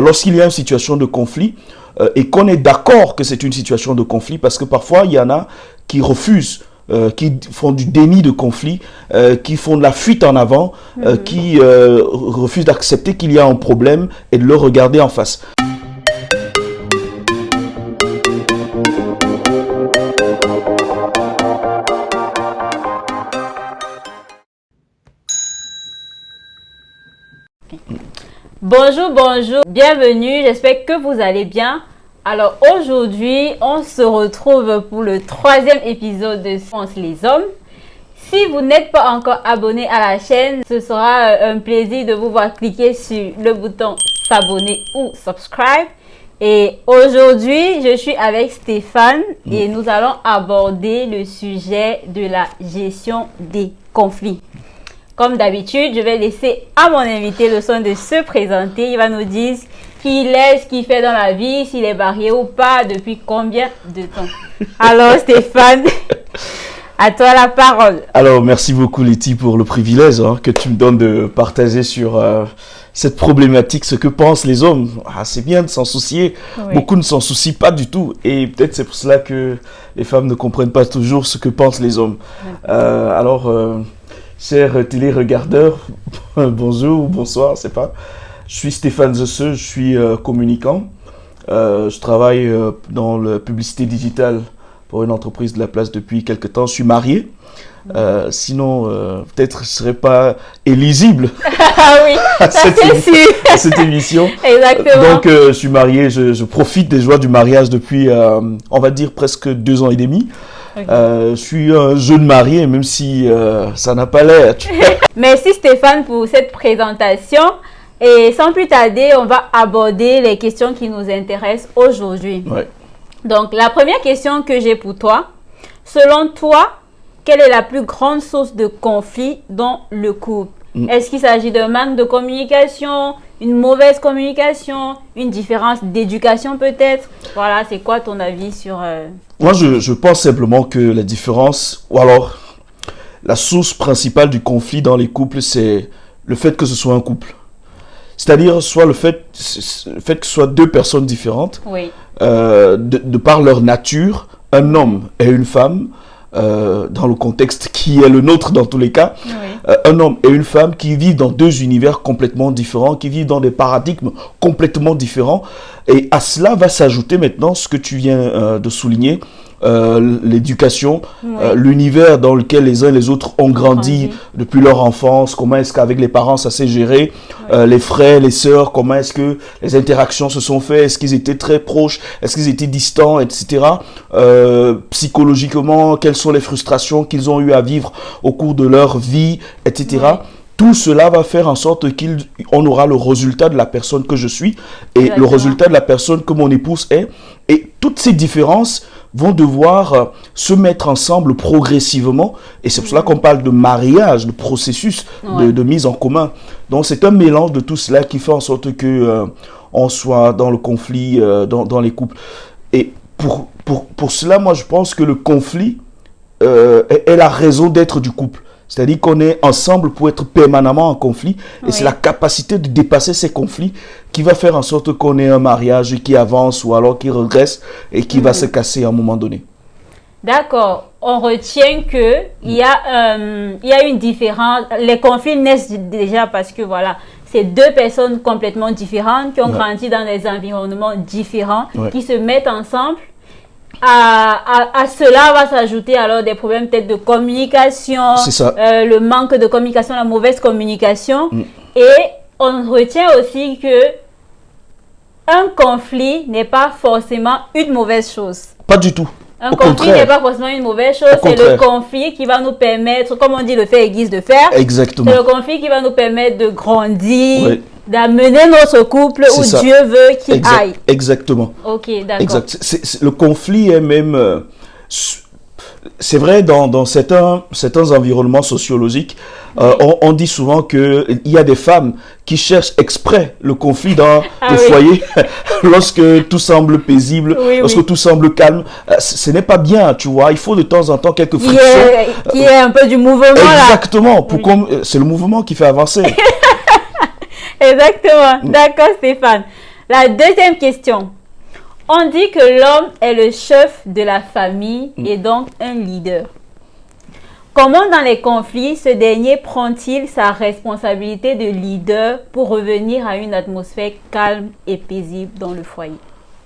lorsqu'il y a une situation de conflit et qu'on est d'accord que c'est une situation de conflit, parce que parfois il y en a qui refusent, qui font du déni de conflit, qui font de la fuite en avant, qui refusent d'accepter qu'il y a un problème et de le regarder en face. Bonjour, bonjour, bienvenue, j'espère que vous allez bien. Alors aujourd'hui, on se retrouve pour le 3e épisode de Pense les hommes. Si vous n'êtes pas encore abonné à la chaîne, ce sera un plaisir de vous voir cliquer sur le bouton s'abonner ou subscribe. Et aujourd'hui, je suis avec Stéphane et nous allons aborder le sujet de la gestion des conflits. Comme d'habitude, je vais laisser à mon invité le soin de se présenter. Il va nous dire qui il est, ce qu'il fait dans la vie, s'il est marié ou pas, depuis combien de temps. Alors Stéphane, à toi la parole. Alors merci beaucoup Letty pour le privilège que tu me donnes de partager sur cette problématique, ce que pensent les hommes. C'est bien de s'en soucier, oui. Beaucoup ne s'en soucient pas du tout et peut-être c'est pour cela que les femmes ne comprennent pas toujours ce que pensent les hommes. Chers télé-regardeurs, bonjour ou bonsoir, je sais pas. Je suis Stéphane Zesseux, je suis communicant. Je travaille dans la publicité digitale pour une entreprise de la place depuis quelques temps. Je suis marié. Sinon, peut-être je ne serais pas éligible à cette émission. Exactement. Donc, je suis marié, je profite des joies du mariage depuis, on va dire, presque 2 ans et demi. Okay. Je suis un jeune marié, même si ça n'a pas l'air. Merci Stéphane pour cette présentation. Et sans plus tarder, on va aborder les questions qui nous intéressent aujourd'hui. Ouais. Donc, la première question que j'ai pour toi, selon toi, quelle est la plus grande source de conflit dans le couple? Est-ce qu'il s'agit d'un manque de communication, une mauvaise communication, une différence d'éducation peut-être? Voilà, c'est quoi ton avis sur... Moi, je pense simplement que la différence, ou alors la source principale du conflit dans les couples, c'est le fait que ce soit un couple. C'est-à-dire soit le fait que ce soit 2 personnes différentes, oui. De par leur nature, un homme et une femme, dans le contexte qui est le nôtre dans tous les cas, oui. Un homme et une femme qui vivent dans 2 univers complètement différents, qui vivent dans des paradigmes complètement différents. Et à cela va s'ajouter maintenant ce que tu viens de souligner, l'éducation, oui. L'univers dans lequel les uns et les autres ont grandi depuis leur enfance, comment est-ce qu'avec les parents ça s'est géré, oui. Les frères, les sœurs, comment est-ce que les interactions se sont faites, est-ce qu'ils étaient très proches, est-ce qu'ils étaient distants, etc. Psychologiquement, quelles sont les frustrations qu'ils ont eu à vivre au cours de leur vie, etc. Oui. Tout cela va faire en sorte qu'on aura le résultat de la personne que je suis et exactement. Le résultat de la personne que mon épouse est. Et toutes ces différences vont devoir se mettre ensemble progressivement. Et c'est pour cela qu'on parle de mariage, de processus de mise en commun. Donc c'est un mélange de tout cela qui fait en sorte que on soit dans le conflit dans les couples. Et pour cela, moi je pense que le conflit est la raison d'être du couple. C'est-à-dire qu'on est ensemble pour être permanemment en conflit. Et c'est la capacité de dépasser ces conflits qui va faire en sorte qu'on ait un mariage qui avance ou alors qui regresse et qui va se casser à un moment donné. D'accord. On retient qu'il y a une différence. Les conflits naissent déjà parce que voilà, c'est 2 personnes complètement différentes qui ont grandi dans des environnements différents, qui se mettent ensemble. À cela va s'ajouter alors des problèmes peut-être de communication, le manque de communication, la mauvaise communication. Et on retient aussi que un conflit n'est pas forcément une mauvaise chose. Pas du tout. Un conflit n'est pas forcément une mauvaise chose. C'est le conflit qui va nous permettre, comme on dit, le fer aiguise de fer. Exactement. C'est le conflit qui va nous permettre de grandir, d'amener notre couple où Dieu veut qu'il aille. Exactement. Ok, d'accord. Exact. Le conflit est même... c'est vrai, dans certains environnements sociologiques, on dit souvent qu'il y a des femmes qui cherchent exprès le conflit dans le foyer lorsque tout semble paisible, lorsque tout semble calme. Ce n'est pas bien, tu vois. Il faut de temps en temps quelques frictions. Qui est un peu du mouvement. Exactement. C'est le mouvement qui fait avancer. Exactement. D'accord, Stéphane. La deuxième question. On dit que l'homme est le chef de la famille et donc un leader. Comment dans les conflits, ce dernier prend-il sa responsabilité de leader pour revenir à une atmosphère calme et paisible dans le foyer?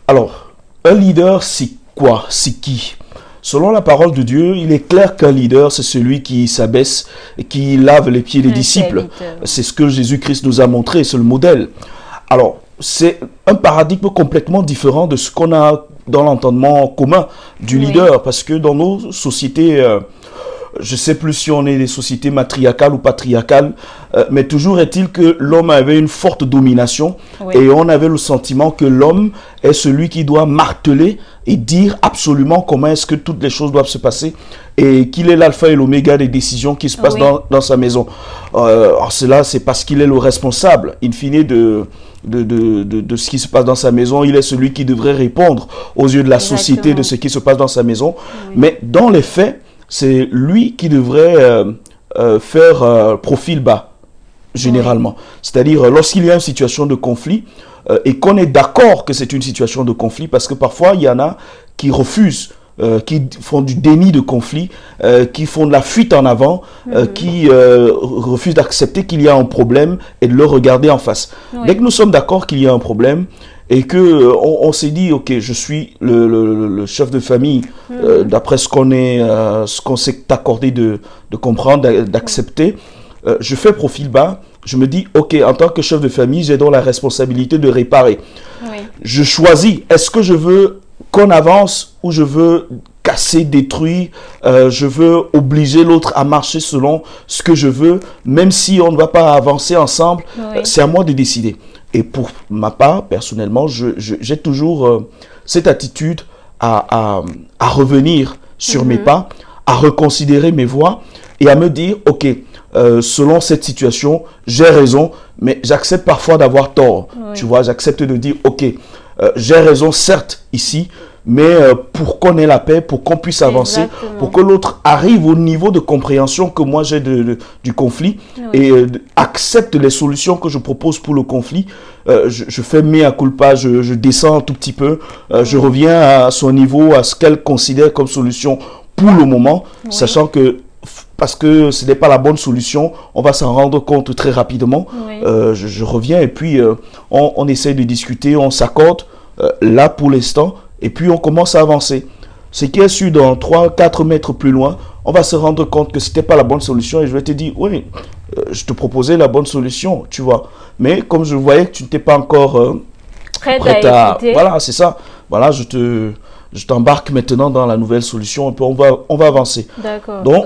Alors, un leader, c'est quoi? C'est qui? Selon la parole de Dieu, il est clair qu'un leader, c'est celui qui s'abaisse et qui lave les pieds des disciples. C'est ce que Jésus-Christ nous a montré, c'est le modèle. Alors, c'est un paradigme complètement différent de ce qu'on a dans l'entendement commun du leader, parce que dans nos sociétés, je ne sais plus si on est des sociétés matriarcales ou patriarcales, mais toujours est-il que l'homme avait une forte domination et on avait le sentiment que l'homme est celui qui doit marteler et dire absolument comment est-ce que toutes les choses doivent se passer et qu'il est l'alpha et l'oméga des décisions qui se passent dans sa maison. Alors cela, c'est parce qu'il est le responsable, in fine, de ce qui se passe dans sa maison. Il est celui qui devrait répondre aux yeux de la société de ce qui se passe dans sa maison. Mais dans les faits, c'est lui qui devrait faire profil bas, généralement. C'est-à-dire, lorsqu'il y a une situation de conflit, et qu'on est d'accord que c'est une situation de conflit, parce que parfois, il y en a qui refusent, qui font du déni de conflit, qui font de la fuite en avant, qui refusent d'accepter qu'il y a un problème et de le regarder en face. Dès que nous sommes d'accord qu'il y a un problème, et que on s'est dit, ok, je suis le chef de famille, d'après ce qu'on s'est accordé de comprendre, d'accepter, je fais profil bas, je me dis, ok, en tant que chef de famille, j'ai donc la responsabilité de réparer. Je choisis, est-ce que je veux qu'on avance ou je veux casser, détruire, je veux obliger l'autre à marcher selon ce que je veux, même si on ne va pas avancer ensemble, c'est à moi de décider. Et pour ma part, personnellement, j'ai toujours cette attitude à revenir sur mes pas, à reconsidérer mes voies et à me dire, ok, selon cette situation, j'ai raison, mais j'accepte parfois d'avoir tort. Tu vois, j'accepte de dire, ok, j'ai raison, certes, ici, mais pour qu'on ait la paix, pour qu'on puisse avancer, pour que l'autre arrive au niveau de compréhension que moi j'ai du conflit et accepte les solutions que je propose pour le conflit, je fais mea culpa, je descends un tout petit peu, je reviens à son niveau, à ce qu'elle considère comme solution pour le moment, sachant que parce que ce n'est pas la bonne solution, on va s'en rendre compte très rapidement. Je reviens et puis on essaie de discuter, on s'accorde là pour l'instant. Et puis, on commence à avancer. Ce qui est sûr, dans 3-4 mètres plus loin, on va se rendre compte que ce n'était pas la bonne solution. Et je vais te dire, oui, je te proposais la bonne solution, tu vois. Mais comme je voyais que tu n'étais pas encore prête à écouter. Voilà, c'est ça. Voilà, je t'embarque maintenant dans la nouvelle solution. Et puis, on va avancer. D'accord. Donc,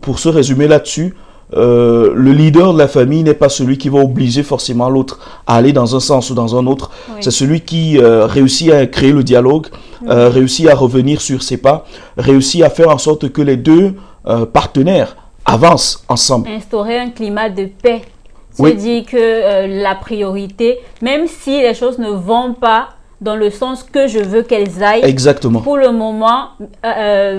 pour se résumer là-dessus, le leader de la famille n'est pas celui qui va obliger forcément l'autre à aller dans un sens ou dans un autre. C'est celui qui réussit à créer le dialogue, réussit à revenir sur ses pas, réussit à faire en sorte que les deux partenaires avancent ensemble. Instaurer un climat de paix. Tu dis que la priorité, même si les choses ne vont pas dans le sens que je veux qu'elles aillent. Exactement. Pour le moment,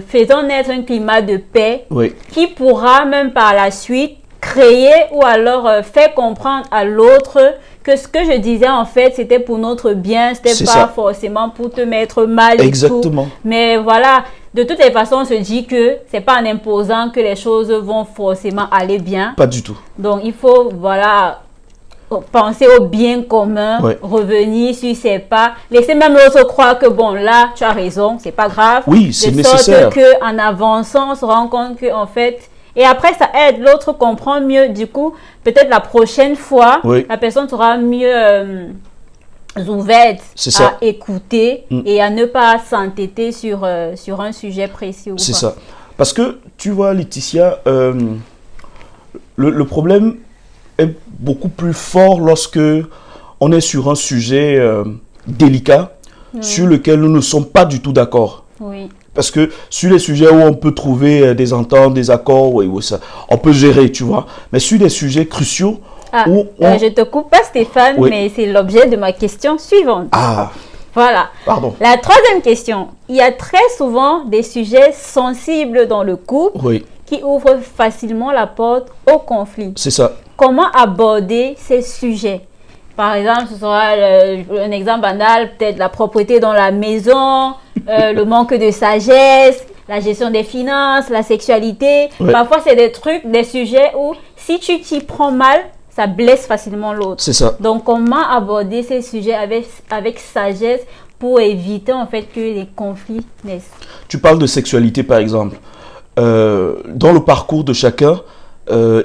faisons naître un climat de paix qui pourra même par la suite créer ou alors faire comprendre à l'autre que ce que je disais en fait c'était pour notre bien, c'était pas forcément pour te mettre mal. Exactement. Et tout. Mais voilà, de toutes les façons, on se dit que c'est pas en imposant que les choses vont forcément aller bien. Pas du tout. Donc il faut penser au bien commun, revenir sur ses pas, laisser même l'autre croire que bon là tu as raison, c'est pas grave. Oui, c'est nécessaire. De sorte que en avançant, on se rend compte que en fait, et après ça aide l'autre comprend mieux. Du coup, peut-être la prochaine fois, la personne sera mieux ouverte à écouter et à ne pas s'entêter sur un sujet précis. C'est ça. Parce que tu vois, Laetitia, le problème est beaucoup plus fort lorsque on est sur un sujet délicat sur lequel nous ne sommes pas du tout d'accord. Parce que sur les sujets où on peut trouver des ententes, des accords, on peut gérer, tu vois. Mais sur des sujets cruciaux je te coupe pas, Stéphane, mais c'est l'objet de ma question suivante. Voilà. Pardon. La troisième question. Il y a très souvent des sujets sensibles dans le couple qui ouvrent facilement la porte au conflit. C'est ça. Comment aborder ces sujets? Par exemple, ce sera un exemple banal, peut-être la propreté dans la maison, le manque de sagesse, la gestion des finances, la sexualité. Ouais. Parfois, c'est des trucs, des sujets où si tu t'y prends mal, ça blesse facilement l'autre. C'est ça. Donc, comment aborder ces sujets avec sagesse pour éviter en fait que les conflits naissent? Tu parles de sexualité, par exemple. Dans le parcours de chacun,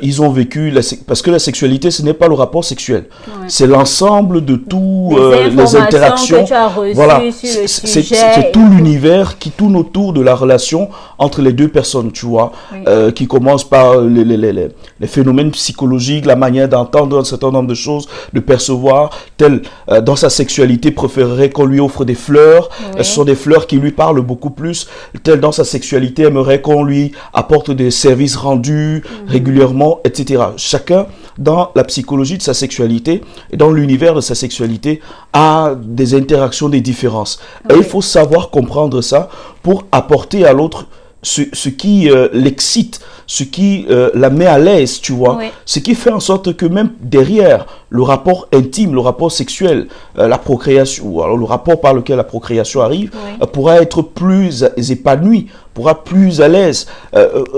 ils ont vécu, parce que la sexualité, ce n'est pas le rapport sexuel. Ouais. C'est l'ensemble de tous Les les interactions. que tu as reçues Voilà, sur le c'est sujet. tout l'univers qui tourne autour de la relation entre les deux personnes, tu vois, Oui. qui commence par les phénomènes psychologiques, la manière d'entendre un certain nombre de choses, de percevoir, tel dans sa sexualité préférerait qu'on lui offre des fleurs, Oui. ce sont des fleurs qui lui parlent beaucoup plus, tel dans sa sexualité aimerait qu'on lui apporte des services rendus régulièrement, etc. Chacun, dans la psychologie de sa sexualité et dans l'univers de sa sexualité, a des interactions, des différences. Et il faut savoir comprendre ça pour apporter à l'autre ce qui l'excite, ce qui la met à l'aise, tu vois. Oui. Ce qui fait en sorte que même derrière le rapport intime, le rapport sexuel, la procréation, ou alors le rapport par lequel la procréation arrive, Oui. pourra être plus épanoui, pourra plus à l'aise.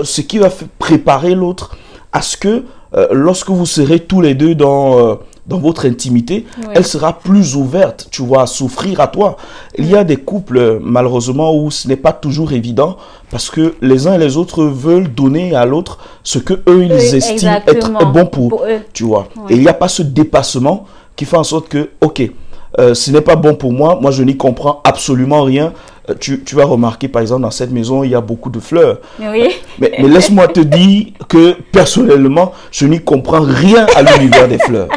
Ce qui va préparer l'autre à ce que lorsque vous serez tous les deux dans votre intimité, Oui. elle sera plus ouverte, tu vois, à s'offrir à toi. Il y a des couples, malheureusement, où ce n'est pas toujours évident parce que les uns et les autres veulent donner à l'autre ce que eux, ils Oui, estiment exactement. être bon pour eux. tu vois. Oui. Et il n'y a pas ce dépassement qui fait en sorte que, ok, ce n'est pas bon pour moi, moi je n'y comprends absolument rien. Tu vas remarquer, par exemple, dans cette maison, il y a beaucoup de fleurs. Oui. Mais laisse-moi te dire que, personnellement, je n'y comprends rien à l'univers des fleurs.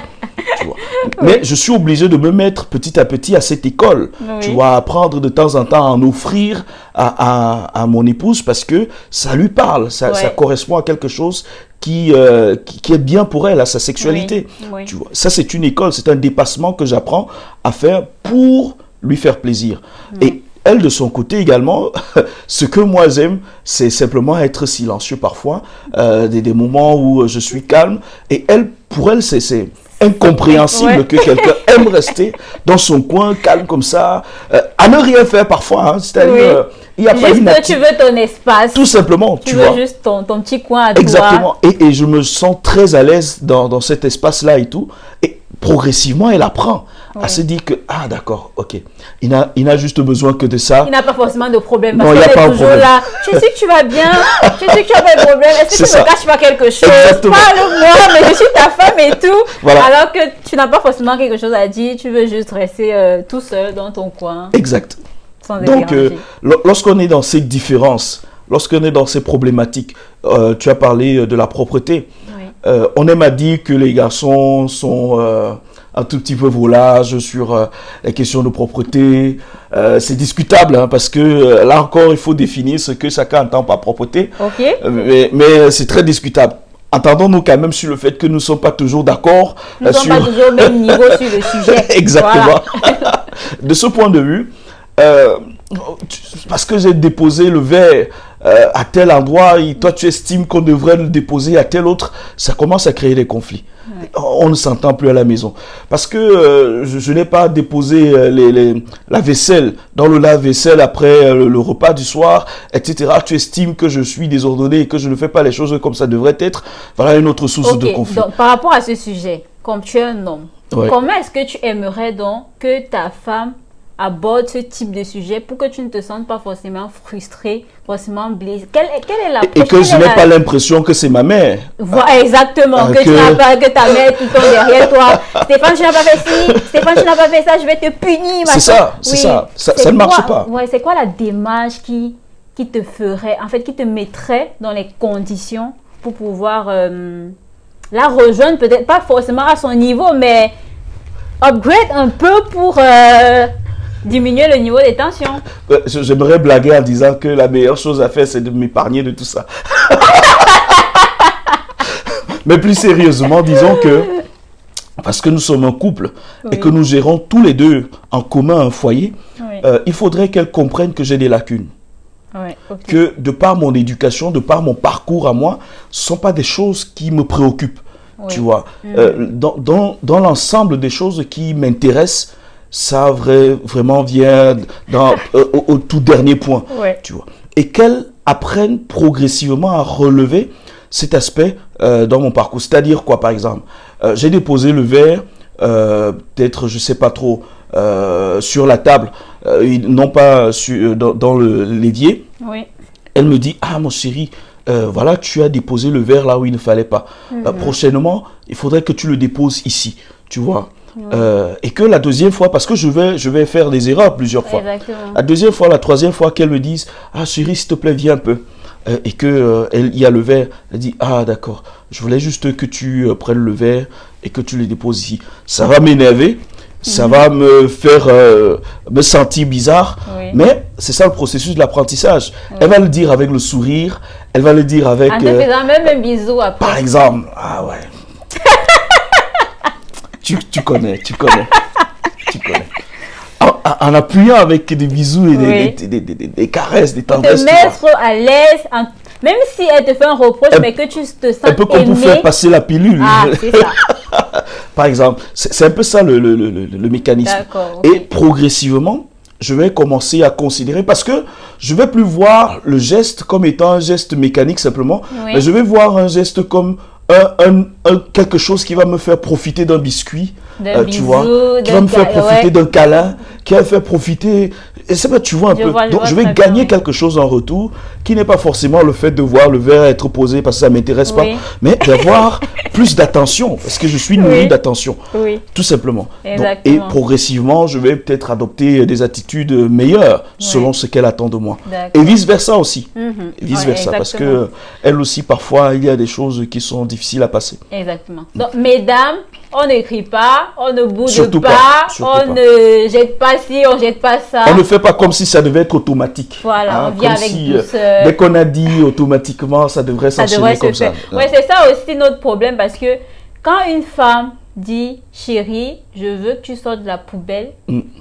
Tu vois. Mais je suis obligé de me mettre petit à petit à cette école. Oui. Tu vois, apprendre de temps en temps à en offrir à mon épouse parce que ça lui parle, ça correspond à quelque chose qui est bien pour elle, à sa sexualité. Oui. Oui. Tu vois. Ça, c'est une école, c'est un dépassement que j'apprends à faire pour lui faire plaisir. Et elle, de son côté également, ce que moi j'aime, c'est simplement être silencieux parfois, des moments où je suis calme. Et elle, pour elle, c'est incompréhensible que quelqu'un aime rester dans son coin, calme comme ça, à ne rien faire parfois. Hein. C'est-à-dire, il n'y a pas juste tu veux ton espace. Tout simplement, tu vois. veux juste ton petit coin à toi. Exactement. Et je me sens très à l'aise dans cet espace-là et tout. Et progressivement, elle apprend à se dire que, ah d'accord, ok, il n'a juste besoin que de ça. Il n'a pas forcément de problème. Non, Parce il n'y a qu'on pas est un toujours problème. là. Je sais que tu vas bien. Je sais que tu n'as pas de problème. Est-ce que tu C'est me ça. caches pas quelque chose? Exactement. Parle-moi, mais je suis ta femme et tout. Voilà. Alors que tu n'as pas forcément quelque chose à dire. Tu veux juste rester tout seul dans ton coin. Exact. Sans être Donc, dérangé. lorsqu'on est dans ces différences, lorsqu'on est dans ces problématiques, tu as parlé de la propreté. Oui. On aime à dire que les garçons sont un tout petit peu volages sur les questions de propreté. C'est discutable hein, parce que là encore, il faut définir ce que chacun entend par propreté. Ok. Mais c'est très discutable. Entendons-nous quand même sur le fait que nous ne sommes pas toujours d'accord. Nous ne sommes pas toujours au même niveau sur le sujet. Exactement. Voilà. De ce point de vue, parce que j'ai déposé le verre à tel endroit et toi tu estimes qu'on devrait le déposer à tel autre, ça commence à créer des conflits. Ouais. On ne s'entend plus à la maison. Parce que je n'ai pas déposé la vaisselle dans le lave-vaisselle après le repas du soir, etc. Tu estimes que je suis désordonné et que je ne fais pas les choses comme ça devrait être. Voilà une autre source de conflit. Donc, par rapport à ce sujet, comme tu es un homme, ouais. Comment est-ce que tu aimerais donc que ta femme aborde ce type de sujet pour que tu ne te sentes pas forcément frustré, forcément blessé? Quelle est la Et que je n'ai pas l'impression que c'est ma mère. Voilà, exactement. Que tu n'as pas, que ta mère qui tombe derrière toi. Stéphane, tu n'as pas fait ci. Stéphane, tu n'as pas fait ça. Je vais te punir. C'est ça, c'est ça. Ça ne marche pas. Ouais, c'est quoi la démarche qui te ferait, en fait, qui te mettrait dans les conditions pour pouvoir la rejoindre, peut-être pas forcément à son niveau, mais upgrade un peu pour diminuer le niveau des tensions. J'aimerais blaguer en disant que la meilleure chose à faire, c'est de m'épargner de tout ça. Mais plus sérieusement, disons que, parce que nous sommes un couple et que nous gérons tous les deux en commun un foyer, il faudrait qu'elle comprenne que j'ai des lacunes. Que de par mon éducation, de par mon parcours à moi, ce ne sont pas des choses qui me préoccupent. tu vois. Dans l'ensemble des choses qui m'intéressent, ça vraiment vient au tout dernier point, tu vois. Et qu'elles apprennent progressivement à relever cet aspect dans mon parcours. C'est-à-dire quoi, par exemple, j'ai déposé le verre, peut-être, je sais pas trop, sur la table, non pas dans l'évier. Oui. Elle me dit, ah mon chéri, voilà, tu as déposé le verre là où il ne fallait pas. Prochainement, il faudrait que tu le déposes ici, tu vois. Et que la deuxième fois, parce que je vais faire des erreurs plusieurs fois. Exactement. La deuxième fois, la troisième fois qu'elle me dise, ah chérie, s'il te plaît, viens un peu. Et il y a le verre, elle dit, ah d'accord, je voulais juste que tu prennes le verre et que tu le déposes ici. Ça va m'énerver, ça va me faire me sentir bizarre, mais c'est ça le processus de l'apprentissage. Elle va le dire avec le sourire, elle va le dire avec... En te faisant même un bisou après. Par exemple, ah ouais. tu connais. En appuyant avec des bisous et des caresses, des tendresses. Te mettre à l'aise, même si elle te fait un reproche, mais que tu te sens un peu comme pour faire passer la pilule. Ah, c'est ça. Par exemple, c'est un peu ça le mécanisme. Et progressivement, je vais commencer à considérer, parce que je ne vais plus voir le geste comme étant un geste mécanique simplement, mais je vais voir un geste comme quelque chose qui va me faire profiter d'un biscuit, tu vois, qui va me faire profiter d'un câlin, qui va me faire profiter, et c'est pas, tu vois un peu. Donc je vais gagner quelque chose en retour, qui n'est pas forcément le fait de voir le verre être posé parce que ça m'intéresse pas, mais d'avoir plus d'attention, parce que je suis nourri d'attention, tout simplement. Donc, et progressivement, je vais peut-être adopter des attitudes meilleures selon ce qu'elle attend de moi. Et vice versa aussi, vice versa, parce que elle aussi parfois il y a des choses qui sont difficiles à passer. Exactement. Donc mesdames, on n'écrit pas, on ne boude surtout pas, on ne jette pas ci, on jette pas ça. On ne fait pas comme si ça devait être automatique. Voilà, on vient avec douceur. Dès qu'on a dit automatiquement, ça devrait s'enchaîner comme ça. Oui, c'est ça aussi notre problème, parce que quand une femme dit chérie, je veux que tu sortes de la poubelle,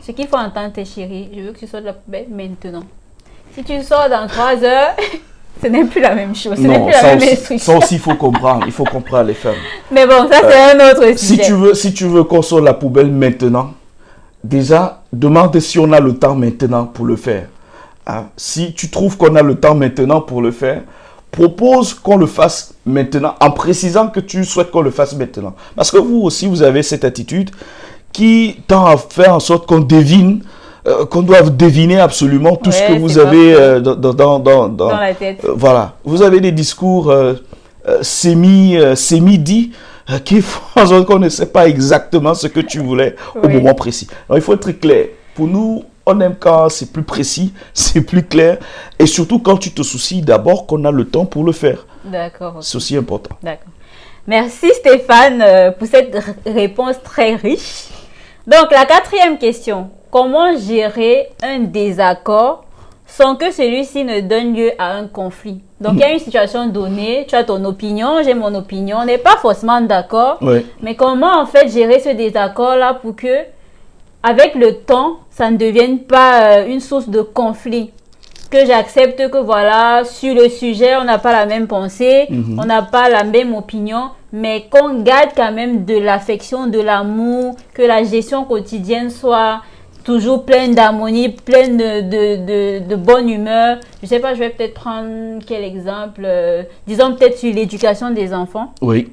ce qu'il faut entendre, c'est chérie, je veux que tu sortes de la poubelle maintenant. Si tu sors dans 3 heures, ce n'est plus la même chose, ce n'est plus la même instruction. Ça aussi, il faut comprendre les femmes. Mais bon, ça c'est un autre sujet. Si tu veux qu'on sorte la poubelle maintenant, déjà, demande si on a le temps maintenant pour le faire. Hein? Si tu trouves qu'on a le temps maintenant pour le faire, propose qu'on le fasse maintenant, en précisant que tu souhaites qu'on le fasse maintenant. Parce que vous aussi, vous avez cette attitude qui tend à faire en sorte qu'on devine, qu'on doive deviner absolument tout ce que vous avez dans la tête. Voilà. Vous avez des discours semi-dits qui font en sorte qu'on ne sait pas exactement ce que tu voulais au moment précis. Donc, il faut être très clair. Pour nous, on aime quand c'est plus précis, c'est plus clair. Et surtout quand tu te soucies d'abord qu'on a le temps pour le faire. D'accord. C'est aussi important. D'accord. Merci Stéphane pour cette réponse très riche. Donc, la 4e question. Comment gérer un désaccord sans que celui-ci ne donne lieu à un conflit? Donc, il y a une situation donnée, tu as ton opinion, j'ai mon opinion, on n'est pas forcément d'accord. Mais comment, en fait, gérer ce désaccord-là pour que, avec le temps, ça ne devienne pas une source de conflit? Que j'accepte que, voilà, sur le sujet, on n'a pas la même pensée, on n'a pas la même opinion, mais qu'on garde quand même de l'affection, de l'amour, que la gestion quotidienne soit toujours pleine d'harmonie, pleine de bonne humeur. Je sais pas, je vais peut-être prendre quel exemple, disons peut-être sur l'éducation des enfants. Oui.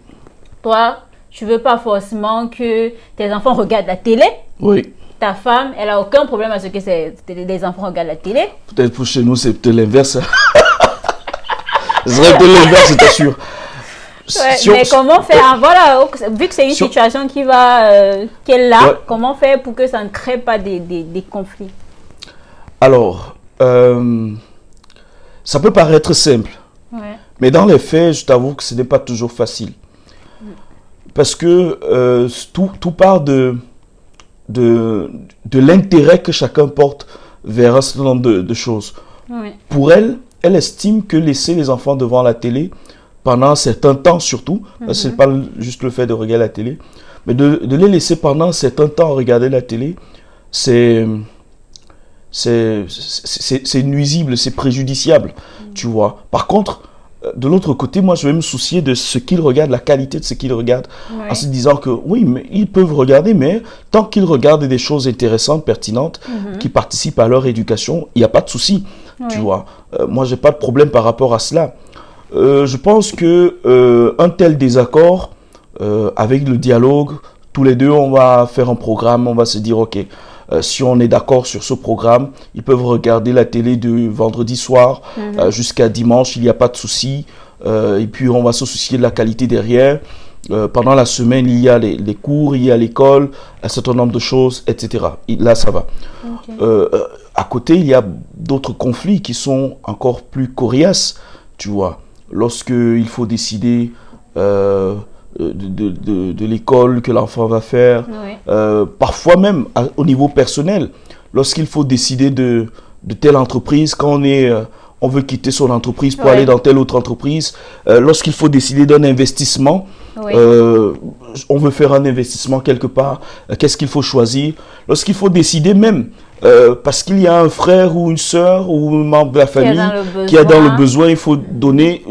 Toi, tu veux pas forcément que tes enfants regardent la télé. Oui. Ta femme, elle a aucun problème à ce que les enfants regardent la télé. Peut-être pour chez nous, c'est peut-être l'inverse. Ce serait peut-être l'inverse, je t'assure. Mais comment faire, voilà, vu que c'est une situation qui va, qu'elle a, comment faire pour que ça ne crée pas des conflits? Alors, ça peut paraître simple, mais dans les faits, je t'avoue que ce n'est pas toujours facile. Parce que tout part de l'intérêt que chacun porte vers un certain nombre de choses. Pour elle, elle estime que laisser les enfants devant la télé pendant un certain temps surtout, ce n'est pas juste le fait de regarder la télé, mais de les laisser pendant un certain temps regarder la télé, c'est nuisible, c'est préjudiciable, tu vois. Par contre, de l'autre côté, moi, je vais me soucier de ce qu'ils regardent, la qualité de ce qu'ils regardent, en se disant que oui, mais ils peuvent regarder, mais tant qu'ils regardent des choses intéressantes, pertinentes, qui participent à leur éducation, il n'y a pas de souci, tu vois. Moi, j'ai pas de problème par rapport à cela. Je pense que un tel désaccord, avec le dialogue, tous les deux, on va faire un programme, on va se dire, ok, si on est d'accord sur ce programme, ils peuvent regarder la télé de vendredi soir jusqu'à dimanche, il n'y a pas de souci. Et puis, on va se soucier de la qualité derrière. Pendant la semaine, il y a les cours, il y a l'école, un certain nombre de choses, etc. Et là, ça va. À côté, il y a d'autres conflits qui sont encore plus coriaces, tu vois. Lorsqu'il faut décider de l'école que l'enfant va faire, parfois même au niveau personnel, lorsqu'il faut décider de telle entreprise, quand on veut quitter son entreprise pour aller dans telle autre entreprise, lorsqu'il faut décider d'un investissement, on veut faire un investissement quelque part, qu'est-ce qu'il faut choisir, lorsqu'il faut décider même, parce qu'il y a un frère ou une sœur ou un membre de la famille qui est dans le besoin, il faut donner,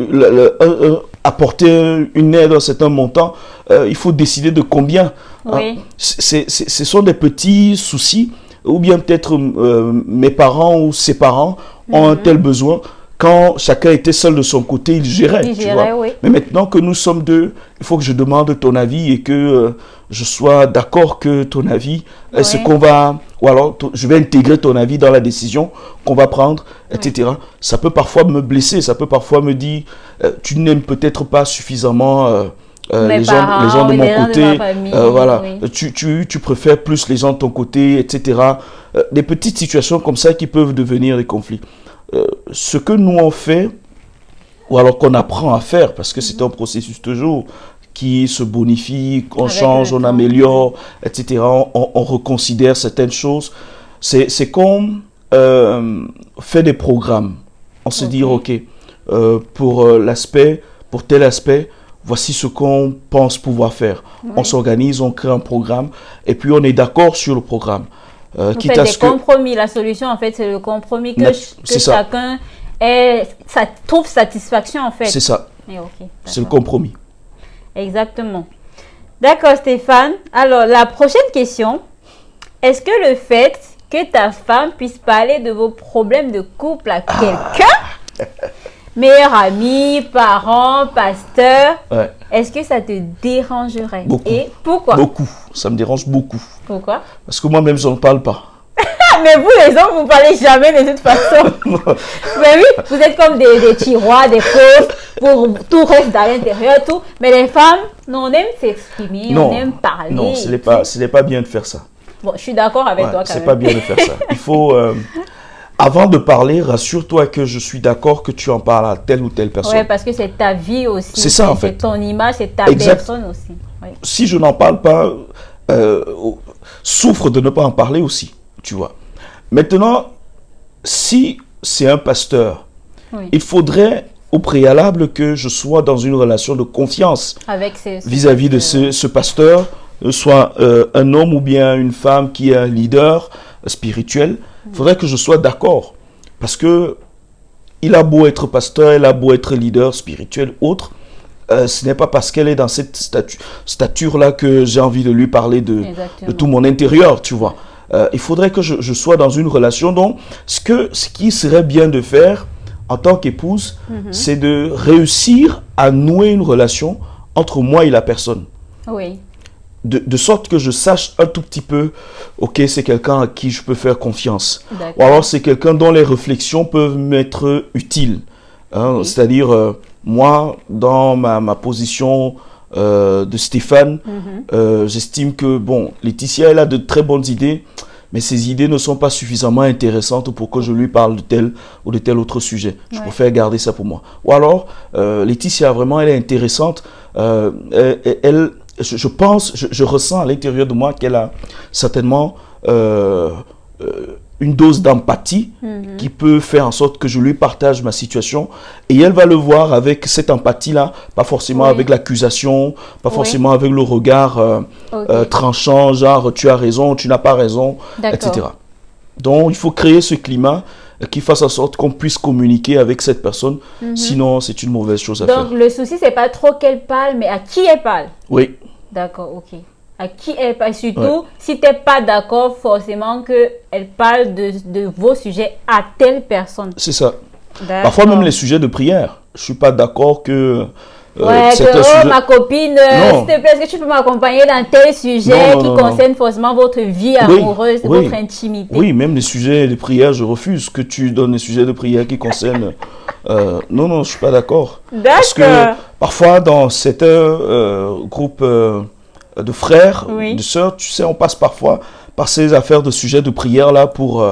apporter une aide à un certain montant, il faut décider de combien. Ce sont des petits soucis, ou bien peut-être mes parents ou ses parents ont un tel besoin. Quand chacun était seul de son côté, il gérait, tu vois. Mais maintenant que nous sommes deux, il faut que je demande ton avis et que je sois d'accord que ton avis est ce qu'on va... Ou alors, je vais intégrer ton avis dans la décision qu'on va prendre, etc. Ça peut parfois me blesser, ça peut parfois me dire, tu n'aimes peut-être pas suffisamment les gens de mon côté, voilà. Tu préfères plus les gens de ton côté, etc. Des petites situations comme ça qui peuvent devenir des conflits. Ce que nous on fait, ou alors qu'on apprend à faire, parce que c'est un processus toujours qui se bonifie, on change, on améliore, etc. On reconsidère certaines choses. C'est qu'on fait des programmes. On se dit, ok, pour tel aspect, voici ce qu'on pense pouvoir faire. On s'organise, on crée un programme, et puis on est d'accord sur le programme. Quitte à des compromis. La solution, en fait, c'est le compromis que chacun trouve satisfaction, en fait. C'est ça. C'est le compromis. Exactement. D'accord, Stéphane. Alors, la prochaine question. Est-ce que le fait que ta femme puisse parler de vos problèmes de couple à quelqu'un, meilleur ami, parent, pasteur, est-ce que ça te dérangerait? Beaucoup. Et pourquoi? Beaucoup. Ça me dérange beaucoup. Pourquoi? Parce que moi-même, je n'en parle pas. Mais vous, les hommes, vous ne parlez jamais de toute façon. Mais oui, vous êtes comme des tiroirs, des coffres, pour tout reste à l'intérieur, tout. Mais les femmes, non, on aime s'exprimer, on aime parler. Non, ce n'est pas bien de faire ça. Bon, je suis d'accord avec toi quand même. C'est pas bien de faire ça. Il faut... Avant de parler, rassure-toi que je suis d'accord que tu en parles à telle ou telle personne. Oui, parce que c'est ta vie aussi. C'est ça, en fait. C'est ton image, c'est ta personne aussi. Si je n'en parle pas, souffre de ne pas en parler aussi, tu vois. Maintenant, si c'est un pasteur, il faudrait au préalable que je sois dans une relation de confiance vis-à-vis de ce pasteur, soit un homme ou bien une femme qui est un leader spirituel. Il faudrait que je sois d'accord. Parce que il a beau être pasteur, il a beau être leader spirituel, autre, ce n'est pas parce qu'elle est dans cette stature-là que j'ai envie de lui parler de tout mon intérieur, tu vois. Il faudrait que je sois dans une relation. Donc, ce qui serait bien de faire en tant qu'épouse, c'est de réussir à nouer une relation entre moi et la personne. Oui. De sorte que je sache un tout petit peu, ok, c'est quelqu'un à qui je peux faire confiance. Ou alors c'est quelqu'un dont les réflexions peuvent m'être utiles. Hein, c'est-à-dire, moi, dans ma position de Stéphane, j'estime que, bon, Laetitia, elle a de très bonnes idées, mais ces idées ne sont pas suffisamment intéressantes pour que je lui parle de tel ou de tel autre sujet. Je préfère garder ça pour moi. Ou alors, Laetitia, vraiment, elle est intéressante. Je pense, je ressens à l'intérieur de moi qu'elle a certainement une dose d'empathie qui peut faire en sorte que je lui partage ma situation. Et elle va le voir avec cette empathie-là, pas forcément avec l'accusation, pas forcément avec le regard tranchant, genre tu as raison, tu n'as pas raison, etc. Donc il faut créer ce climat qui fasse en sorte qu'on puisse communiquer avec cette personne. Sinon, c'est une mauvaise chose à faire. Donc, le souci, c'est pas trop qu'elle parle, mais à qui elle parle. Oui. D'accord, ok. À qui elle parle. Surtout, si tu n'es pas d'accord, forcément qu'elle parle de vos sujets à telle personne. C'est ça. Parfois, même les sujets de prière. Je ne suis pas d'accord que... ma copine, s'il te plaît, est-ce que tu peux m'accompagner dans tel sujet qui concerne forcément votre vie amoureuse, votre intimité? Oui, même les sujets de prière, je refuse que tu donnes les sujets de prière qui concernent... non, je ne suis pas d'accord. Parce que parfois, dans certains groupes de frères, de sœurs, tu sais, on passe parfois par ces affaires de sujets de prière là pour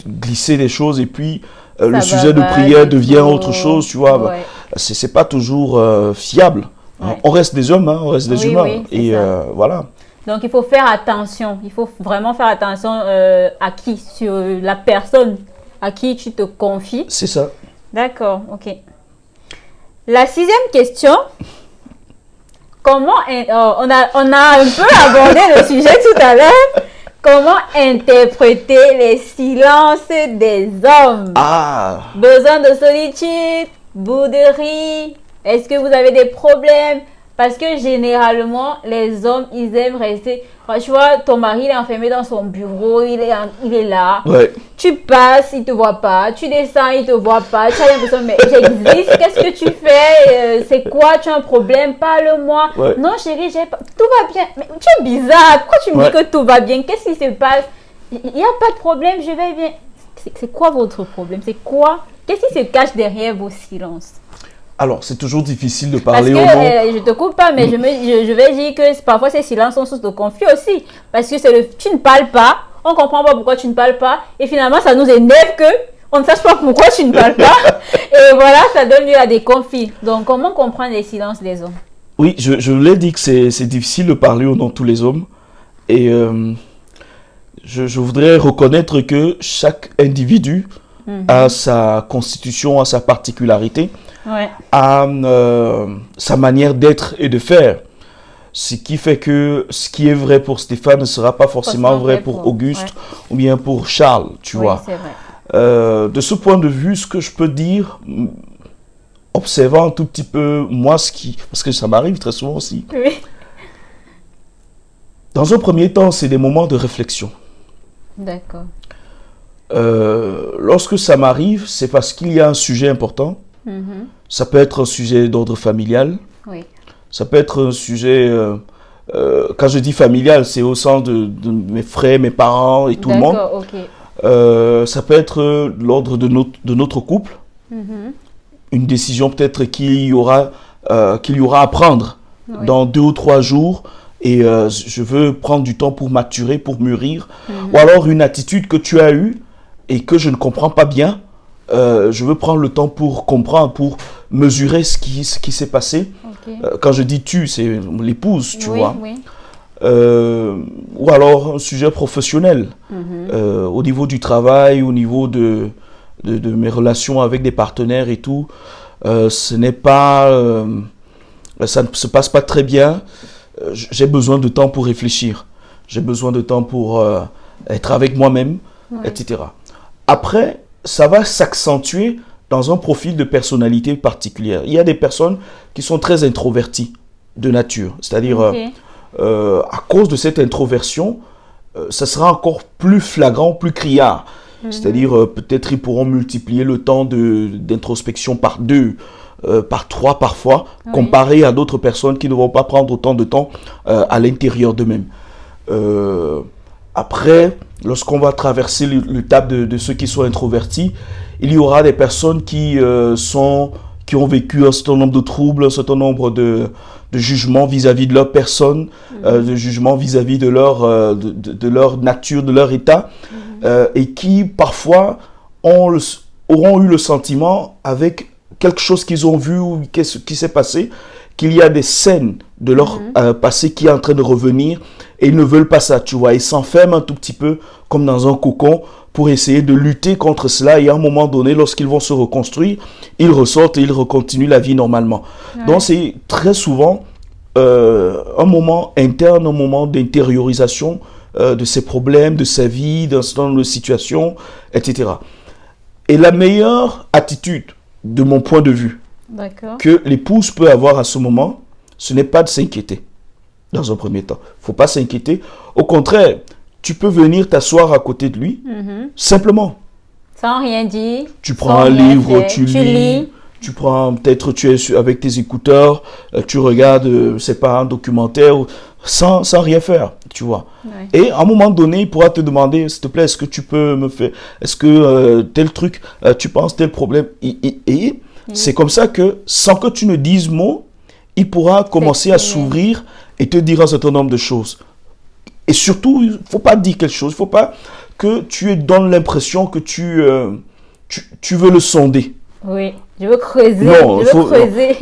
glisser des choses et puis... le sujet de prière devient autre chose, tu vois. C'est pas toujours fiable. On reste des hommes, on reste des humains. Et voilà. Donc, il faut faire attention. Il faut vraiment faire attention à qui, sur la personne à qui tu te confies. C'est ça. D'accord, ok. La 6e question. Comment... on a un peu abordé le sujet tout à l'heure. Comment interpréter les silences des hommes? Besoin de solitude, bouderie, est-ce que vous avez des problèmes? Parce que généralement, les hommes, ils aiment rester... Tu vois, ton mari, il est enfermé dans son bureau, il est là. Ouais. Tu passes, il ne te voit pas. Tu descends, il ne te voit pas. Tu as l'impression, mais j'existe, qu'est-ce que tu fais? C'est quoi? Tu as un problème? Parle-moi. Ouais. Non, chérie, tout va bien. Mais tu es bizarre. Pourquoi tu me dis que tout va bien? Qu'est-ce qui se passe? Il n'y a pas de problème, je vais bien. C'est quoi votre problème? C'est quoi? Qu'est-ce qui se cache derrière vos silences? Alors, c'est toujours difficile de parler parce que, je te coupe pas, mais je vais dire que parfois ces silences sont source de conflit aussi. Parce que tu ne parles pas, on ne comprend pas pourquoi tu ne parles pas, et finalement, ça nous énerve qu'on ne sache pas pourquoi tu ne parles pas. Et voilà, ça donne lieu à des conflits. Donc, comment comprendre les silences des hommes? Oui, je l'ai dit que c'est difficile de parler au nom de tous les hommes. Et je voudrais reconnaître que chaque individu a sa constitution, a sa particularité. À sa manière d'être et de faire. Ce qui fait que ce qui est vrai pour Stéphane ne sera pas forcément vrai pour Auguste ou bien pour Charles, tu vois. C'est vrai. De ce point de vue, ce que je peux dire, observant un tout petit peu moi, parce que ça m'arrive très souvent aussi. Oui. Dans un premier temps, c'est des moments de réflexion. D'accord. Lorsque ça m'arrive, c'est parce qu'il y a un sujet important. Ça peut être un sujet d'ordre familial. Oui. Ça peut être un sujet, quand je dis familial, c'est au sens de mes frères, mes parents et tout le monde. D'accord, ok. Ça peut être l'ordre de notre couple. Une décision peut-être qu'il y aura à prendre dans 2 ou 3 jours. Et je veux prendre du temps pour maturer, pour mûrir. Ou alors une attitude que tu as eue et que je ne comprends pas bien. Je veux prendre le temps pour comprendre, pour mesurer ce qui s'est passé. Quand je dis tu, c'est l'épouse, tu vois. Oui. Ou alors un sujet professionnel, au niveau du travail, au niveau de mes relations avec des partenaires et tout. Ça ne se passe pas très bien. J'ai besoin de temps pour réfléchir. J'ai besoin de temps pour être avec moi-même, etc. Après, ça va s'accentuer dans un profil de personnalité particulière. Il y a des personnes qui sont très introverties de nature. C'est-à-dire, à cause de cette introversion, ça sera encore plus flagrant, plus criard. C'est-à-dire, peut-être ils pourront multiplier le temps d'introspection par 2, par 3 parfois, comparé à d'autres personnes qui ne vont pas prendre autant de temps à l'intérieur d'eux-mêmes. Après, lorsqu'on va traverser l'étape de ceux qui sont introvertis, il y aura des personnes qui ont vécu un certain nombre de troubles, un certain nombre de jugements vis-à-vis de leur personne, de jugements vis-à-vis de leur nature, de leur état, et qui parfois auront eu le sentiment, avec quelque chose qu'ils ont vu ou qui s'est passé, qu'il y a des scènes de leur passé qui est en train de revenir et ils ne veulent pas ça, tu vois. Ils s'enferment un tout petit peu comme dans un cocon pour essayer de lutter contre cela et à un moment donné, lorsqu'ils vont se reconstruire, ils ressortent et ils recontinuent la vie normalement. Donc c'est très souvent un moment interne, un moment d'intériorisation de ses problèmes, de sa vie, d'un certain nombre de situations, etc. Et la meilleure attitude, de mon point de vue, D'accord. que l'épouse peut avoir à ce moment, ce n'est pas de s'inquiéter, dans un premier temps. Il ne faut pas s'inquiéter. Au contraire, tu peux venir t'asseoir à côté de lui, simplement. Sans rien dire. Tu prends sans un rien livre, faire. tu lis. Tu prends, peut-être tu es avec tes écouteurs, tu regardes, c'est pas un documentaire, sans rien faire, tu vois. Ouais. Et à un moment donné, il pourra te demander, s'il te plaît, est-ce que tu peux me faire, est-ce que tel truc, tu penses tel problème. Et c'est comme ça que, sans que tu ne dises mot, il pourra commencer à s'ouvrir et te dire un certain nombre de choses. Et surtout, il ne faut pas dire quelque chose, il ne faut pas que tu donnes l'impression que tu veux le sonder. Oui, je veux creuser. Non, creuser.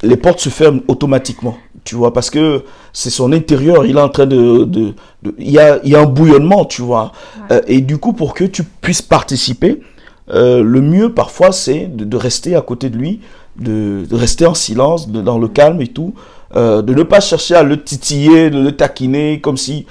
Les portes se ferment automatiquement, tu vois, parce que c'est son intérieur, il est en train il y a un bouillonnement, tu vois. Ouais. Et du coup, pour que tu puisses participer, le mieux parfois, c'est de rester à côté de lui, de rester en silence, dans le calme et tout. De ne pas chercher à le titiller, de le taquiner, comme si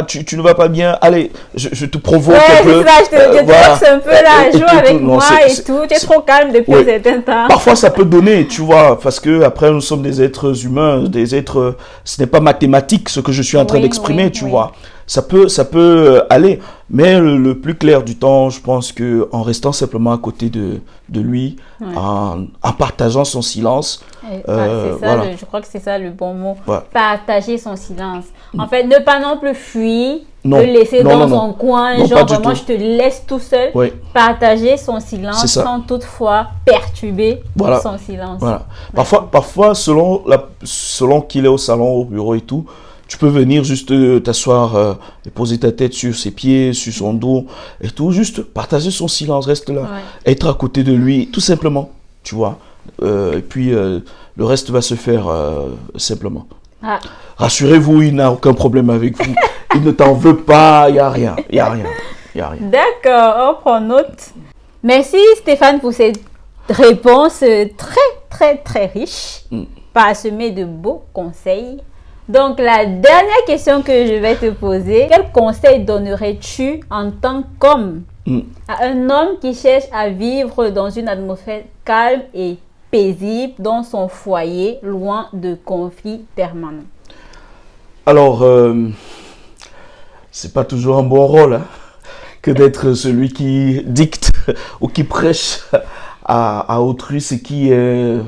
tu ne vas pas bien, allez, je te provoque un peu. Ouais, c'est ça, je te voilà. force un peu là, joue avec non, moi et tout, tu es trop calme depuis un certain temps. Parfois ça peut donner, tu vois, parce que après nous sommes des êtres humains, des êtres, ce n'est pas mathématique ce que je suis en train d'exprimer, tu vois. Ça peut aller, mais le plus clair du temps, je pense que en restant simplement à côté de lui, en partageant son silence. C'est ça, voilà. Je crois que c'est ça le bon mot. Ouais. Partager son silence. En fait, ne pas non plus fuir, non. le laisser non, dans non, son coin, non, genre vraiment je te laisse tout seul. Oui. Partager son silence sans toutefois perturber son silence. Voilà. Parfois selon qu'il est au salon, au bureau et tout, tu peux venir juste t'asseoir et poser ta tête sur ses pieds, sur son dos et tout, juste partager son silence, reste là, être à côté de lui, tout simplement, tu vois. Et puis le reste va se faire simplement. Rassurez-vous, il n'a aucun problème avec vous. Il ne t'en veut pas, il n'y a rien. D'accord, on prend note. Merci Stéphane pour cette réponse très riche, parsemée de beaux conseils. Donc la dernière question que je vais te poser, quel conseil donnerais-tu en tant qu'homme à un homme qui cherche à vivre dans une atmosphère calme et paisible dans son foyer, loin de conflits permanents? Alors, c'est pas toujours un bon rôle que d'être celui qui dicte ou qui prêche à autrui ce qui est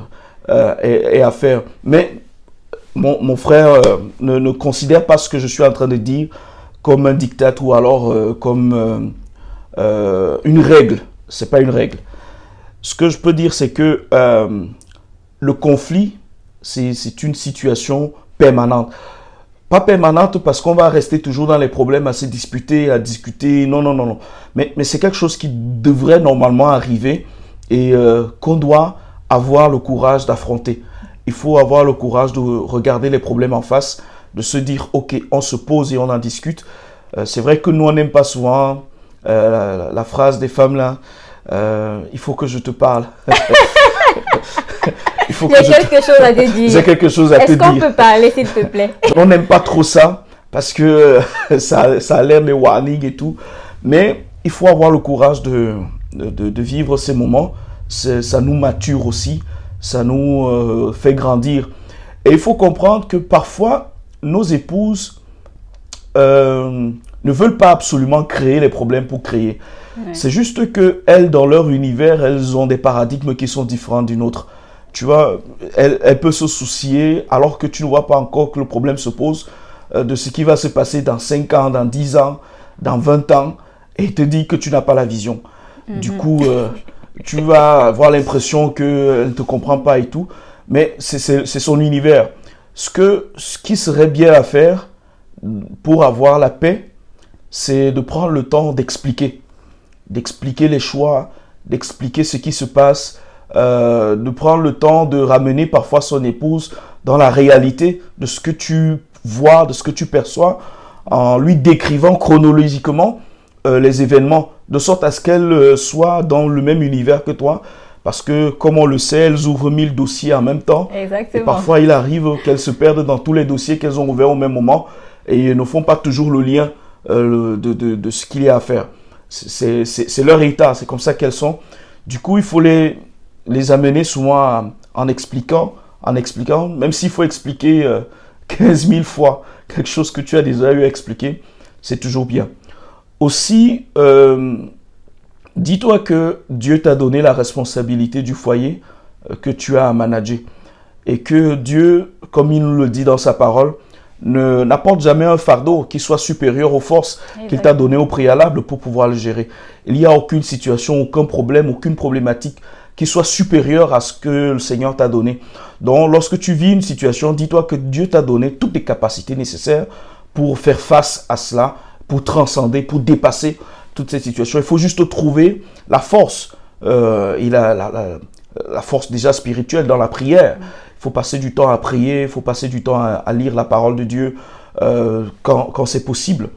à faire. Mais mon frère ne considère pas ce que je suis en train de dire comme un diktat ou alors comme une règle. C'est pas une règle. Ce que je peux dire, c'est que le conflit, c'est une situation permanente. Pas permanente parce qu'on va rester toujours dans les problèmes à se disputer, à discuter. Non. Mais c'est quelque chose qui devrait normalement arriver et qu'on doit avoir le courage d'affronter. Il faut avoir le courage de regarder les problèmes en face, de se dire, ok, on se pose et on en discute. C'est vrai que nous, on n'aime pas souvent la phrase des femmes là, il faut que je te parle. Il y a quelque chose à te dire. J'ai quelque chose à te dire. Est-ce qu'on peut parler, s'il te plaît? On n'aime pas trop ça parce que ça a l'air des warnings et tout. Mais il faut avoir le courage de vivre ces moments. Ça nous mature aussi. Ça nous fait grandir. Et il faut comprendre que parfois, nos épouses ne veulent pas absolument créer les problèmes pour créer. Ouais. C'est juste qu'elles, dans leur univers, elles ont des paradigmes qui sont différents d'une autre. Tu vois, elle peut se soucier alors que tu ne vois pas encore que le problème se pose de ce qui va se passer dans 5 ans, dans 10 ans, dans 20 ans et te dit que tu n'as pas la vision. Du coup, tu vas avoir l'impression qu'elle ne te comprend pas et tout, mais c'est son univers. Ce qui serait bien à faire pour avoir la paix, c'est de prendre le temps d'expliquer les choix, d'expliquer ce qui se passe, de prendre le temps de ramener parfois son épouse dans la réalité de ce que tu vois, de ce que tu perçois, en lui décrivant chronologiquement les événements, de sorte à ce qu'elle soit dans le même univers que toi. Parce que, comme on le sait, elles ouvrent 1000 dossiers en même temps. Exactement. Et parfois, il arrive qu'elles se perdent dans tous les dossiers qu'elles ont ouverts au même moment et ne font pas toujours le lien de ce qu'il y a à faire. C'est leur état, c'est comme ça qu'elles sont. Du coup, il faut les amener souvent en expliquant, même s'il faut expliquer 15 000 fois quelque chose que tu as déjà eu à expliquer, c'est toujours bien. Aussi, dis-toi que Dieu t'a donné la responsabilité du foyer que tu as à manager. Et que Dieu, comme il nous le dit dans sa parole, n'apporte jamais un fardeau qui soit supérieur aux forces qu'il t'a données au préalable pour pouvoir le gérer. Il n'y a aucune situation, aucun problème, aucune problématique qui soit supérieure à ce que le Seigneur t'a donné. Donc, lorsque tu vis une situation, dis-toi que Dieu t'a donné toutes les capacités nécessaires pour faire face à cela, pour transcender, pour dépasser toutes ces situations. Il faut juste trouver la force, la force déjà spirituelle dans la prière. Il faut passer du temps à prier, il faut passer du temps à lire la parole de Dieu quand c'est possible,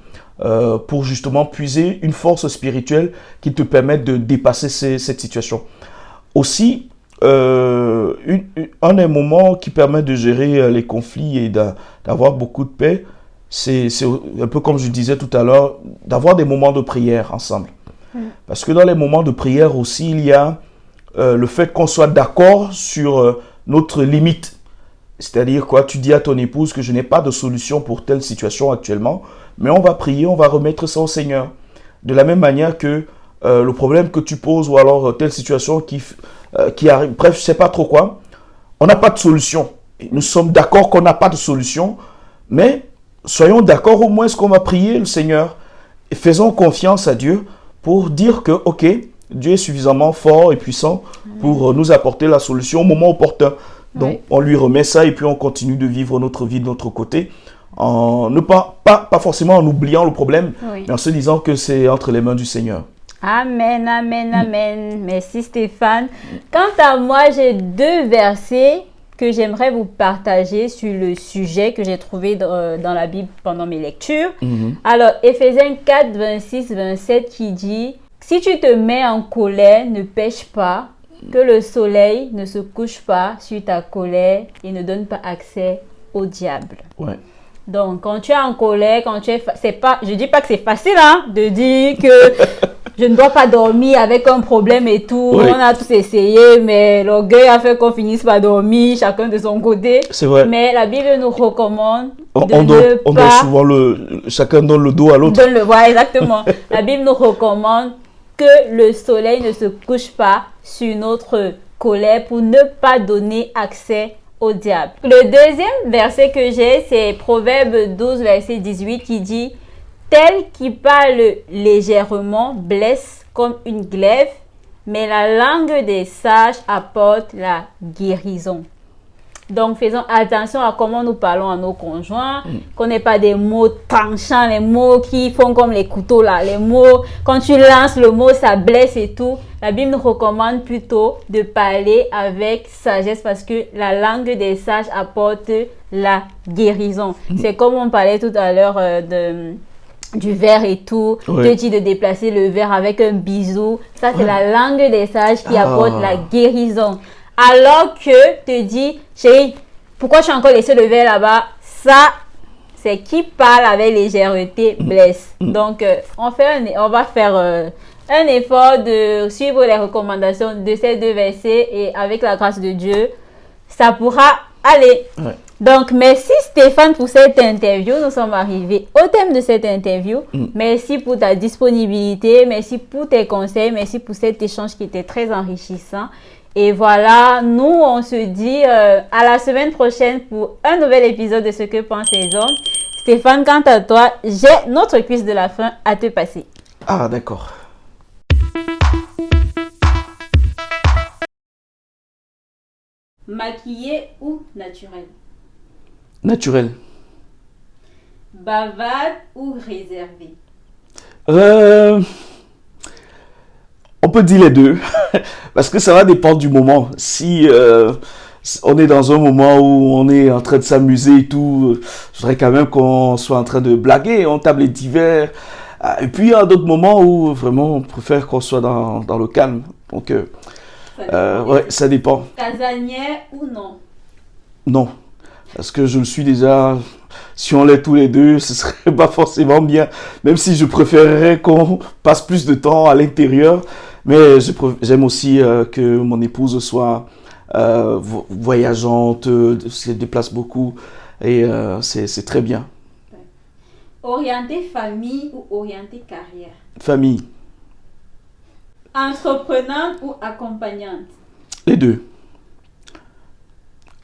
pour justement puiser une force spirituelle qui te permette de dépasser cette situation. Aussi, un des moments qui permet de gérer les conflits et d'avoir beaucoup de paix, c'est un peu comme je disais tout à l'heure, d'avoir des moments de prière ensemble. Parce que dans les moments de prière aussi, il y a le fait qu'on soit d'accord sur notre limite. C'est-à-dire quoi, tu dis à ton épouse que je n'ai pas de solution pour telle situation actuellement, mais on va prier, on va remettre ça au Seigneur. De la même manière que le problème que tu poses ou alors telle situation qui arrive, bref, je ne sais pas trop quoi, on n'a pas de solution. Nous sommes d'accord qu'on n'a pas de solution, mais soyons d'accord au moins ce qu'on va prier le Seigneur et faisons confiance à Dieu pour dire que, ok, Dieu est suffisamment fort et puissant pour nous apporter la solution au moment opportun. Donc, on lui remet ça et puis on continue de vivre notre vie de notre côté, pas forcément en oubliant le problème, mais en se disant que c'est entre les mains du Seigneur. Amen, amen, amen. Merci Stéphane. Quant à moi, j'ai 2 versets que j'aimerais vous partager sur le sujet que j'ai trouvé dans la Bible pendant mes lectures. Alors, Éphésiens 4, 26, 27 qui dit « Si tu te mets en colère, ne pêche pas, que le soleil ne se couche pas sur ta colère et ne donne pas accès au diable. » Donc, quand tu es en colère, je dis pas que c'est facile de dire que je ne dois pas dormir avec un problème et tout. On a tous essayé, mais l'orgueil a fait qu'on finisse par dormir, chacun de son côté. C'est vrai. Mais la Bible nous recommande on doit souvent chacun donne le dos à l'autre. Exactement. La Bible nous recommande que le soleil ne se couche pas sur notre colère pour ne pas donner accès au diable. Le deuxième verset que j'ai, c'est Proverbe 12, verset 18 qui dit « Tel qui parle légèrement blesse comme une glaive, mais la langue des sages apporte la guérison. » Donc, faisons attention à comment nous parlons à nos conjoints, qu'on n'ait pas des mots tranchants, les mots qui font comme les couteaux là. Les mots, quand tu lances le mot, ça blesse et tout. La Bible nous recommande plutôt de parler avec sagesse parce que la langue des sages apporte la guérison. C'est comme on parlait tout à l'heure du verre et tout. Te dit de déplacer le verre avec un bisou. Ça, c'est la langue des sages qui apporte la guérison. Alors que te dit, chérie, pourquoi tu as encore laissé le verre là-bas? Ça, c'est qui parle avec légèreté blesse. Donc, on va faire un effort de suivre les recommandations de ces 2 versets et avec la grâce de Dieu, ça pourra aller. Donc, merci Stéphane pour cette interview. Nous sommes arrivés au thème de cette interview. Merci pour ta disponibilité, merci pour tes conseils, merci pour cet échange qui était très enrichissant. Et voilà, nous, on se dit à la semaine prochaine pour un nouvel épisode de Ce que pensent les hommes. Stéphane, quant à toi, j'ai notre quiz de la fin à te passer. Ah, d'accord. Maquillé ou naturel? Naturel. Bavard ou réservé? On peut dire les deux, parce que ça va dépendre du moment. Si on est dans un moment où on est en train de s'amuser et tout, je voudrais quand même qu'on soit en train de blaguer, on table les divers. Et puis il y a d'autres moments où vraiment on préfère qu'on soit dans le calme. Donc, ça dépend. Casanière ou non? Non, parce que je le suis déjà. Si on l'est tous les deux, ce serait pas forcément bien. Même si je préférerais qu'on passe plus de temps à l'intérieur. Mais j'aime aussi que mon épouse soit voyageante, se déplace beaucoup et c'est très bien. Orienté famille ou orienté carrière? Famille, Entreprenante ou accompagnante? les deux.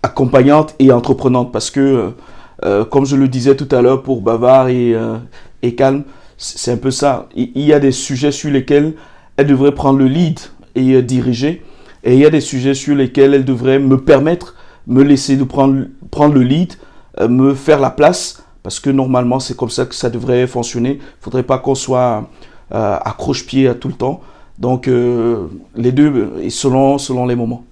Accompagnante et entreprenante parce que, comme je le disais tout à l'heure pour Bavard et Calme, c'est un peu ça. Il y a des sujets sur lesquels elle devrait prendre le lead et diriger. Et il y a des sujets sur lesquels elle devrait me permettre, me laisser de prendre le lead, me faire la place. Parce que normalement, c'est comme ça que ça devrait fonctionner. Il ne faudrait pas qu'on soit accroche-pied tout le temps. Donc, les deux, et selon les moments.